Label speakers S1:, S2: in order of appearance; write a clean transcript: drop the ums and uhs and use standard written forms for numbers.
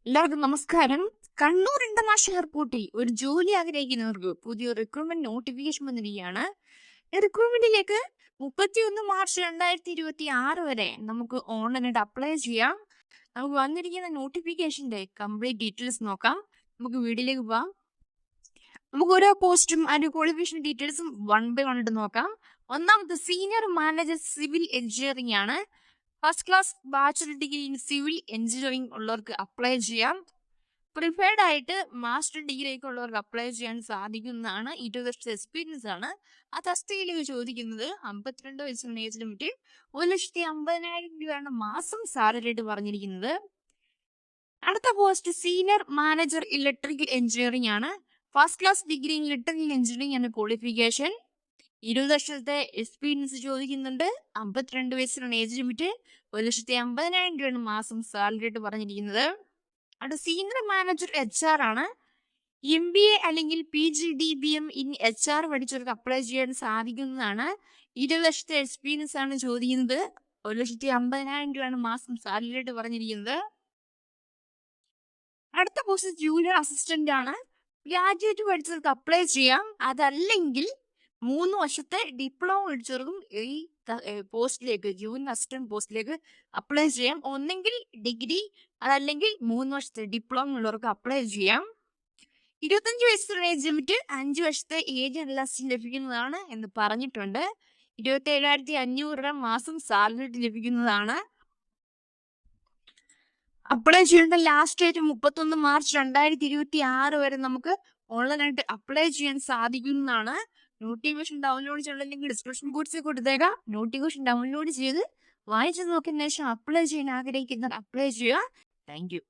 S1: എല്ലാവർക്കും നമസ്കാരം. കണ്ണൂർ ഇന്റർനാഷണൽ എയർപോർട്ടിൽ ഒരു ജോലി ആഗ്രഹിക്കുന്നവർക്ക് പുതിയ റിക്രൂട്ട്മെന്റ് നോട്ടിഫിക്കേഷൻ വന്നിരിക്കുകയാണ്. റിക്രൂട്ട്മെന്റിലേക്ക് 31 മാർച്ച് 2026 വരെ നമുക്ക് ഓൺലൈനായിട്ട് അപ്ലൈ ചെയ്യാം. നമുക്ക് വന്നിരിക്കുന്ന നോട്ടിഫിക്കേഷന്റെ കംപ്ലീറ്റ് ഡീറ്റെയിൽസ് നോക്കാം. നമുക്ക് വീഡിയോയിലേക്ക് പോവാം. നമുക്ക് ഓരോ പോസ്റ്റും അതിന്റെ ക്വാളിഫിക്കേഷൻ ഡീറ്റെയിൽസും 1 by 1 നോക്കാം. ഒന്നാമത് സീനിയർ മാനേജർ സിവിൽ എഞ്ചിനീയറിംഗ് ആണ്. First class bachelor degree in civil engineering ഉള്ളവർക്ക് അപ്ലൈ ചെയ്യാം. പ്രിഫേർഡ് ആയിട്ട് മാസ്റ്റർ ഡിഗ്രി ഒക്കെ ഉള്ളവർക്ക് അപ്ലൈ ചെയ്യാൻ സാധിക്കുന്നതാണ്. 20 വർഷത്തെ എക്സ്പീരിയൻസ് ആണ്. ആ തസ്തികയിലേക്ക് ചോദിക്കുന്നത് 52 വയസ്സിന് ഏജ് ലിമിറ്റ് 1,50,000 രൂപയാണ് മാസം സാലറി ആയിട്ട് പറഞ്ഞിരിക്കുന്നത്. അടുത്ത post senior manager electrical engineering ആണ്. First class degree in electrical engineering ആണ് ക്വാളിഫിക്കേഷൻ. 20 വർഷത്തെ എക്സ്പീരിയൻസ് ചോദിക്കുന്നുണ്ട്. 52 വയസ്സിലാണ് ഏജ് ലിമിറ്റ് 1,50,000 രൂപയാണ് മാസം സാലറി ആയിട്ട് പറഞ്ഞിരിക്കുന്നത്. അവിടെ സീനിയർ മാനേജർ HR ആണ്. MBA അല്ലെങ്കിൽ PGDBM ഇൻ HR പഠിച്ചവർക്ക് അപ്ലൈ ചെയ്യാൻ സാധിക്കുന്നതാണ്. 20 വർഷത്തെ എക്സ്പീരിയൻസ് ആണ് ചോദിക്കുന്നത്. 1,50,000 രൂപയാണ് മാസം സാലറി ആയിട്ട് പറഞ്ഞിരിക്കുന്നത്. അടുത്ത പോസ്റ്റ് ജൂനിയർ അസിസ്റ്റന്റ് ആണ്. ഗ്രാജുവേറ്റ് പഠിച്ചവർക്ക് അപ്ലൈ ചെയ്യാം. അതല്ലെങ്കിൽ 3 വർഷത്തെ ഡിപ്ലോമ പഠിച്ചവർക്കും ഈ പോസ്റ്റിലേക്ക് ജൂനിയർ അസിസ്റ്റന്റ് പോസ്റ്റിലേക്ക് അപ്ലൈ ചെയ്യാം. ഒന്നെങ്കിൽ ഡിഗ്രി അതല്ലെങ്കിൽ 3 വർഷത്തെ ഡിപ്ലോമ ഉള്ളവർക്ക് അപ്ലൈ ചെയ്യാം. 25 വയസ്സിലുള്ള ഏജ് ലിമിറ്റ് 5 വർഷത്തെ ഏജ് റിലാക്സേഷൻ ലഭിക്കുന്നതാണ് എന്ന് പറഞ്ഞിട്ടുണ്ട്. 27,500 രൂപ മാസം സാലറി ലഭിക്കുന്നതാണ്. അപ്ലൈ ചെയ്യേണ്ട ലാസ്റ്റ് ഡേറ്റ് 31 മാർച്ച് 2026 വരെ നമുക്ക് ഓൺലൈനായിട്ട് അപ്ലൈ ചെയ്യാൻ സാധിക്കുന്നതാണ്. നോട്ടിഫിക്കേഷൻ ഡൗൺലോഡ് ചെയ്യാനുള്ള ലിങ്ക് ഡിസ്ക്രിപ്ഷൻ ബോക്സിൽ കൊടുത്തേക്കാം. നോട്ടിഫിക്കേഷൻ ഡൗൺലോഡ് ചെയ്ത് വായിച്ചു നോക്കിയതിനു ശേഷം അപ്ലൈ ചെയ്യാൻ ആഗ്രഹിക്കുന്നവർ അപ്ലൈ ചെയ്യുക. Thank you.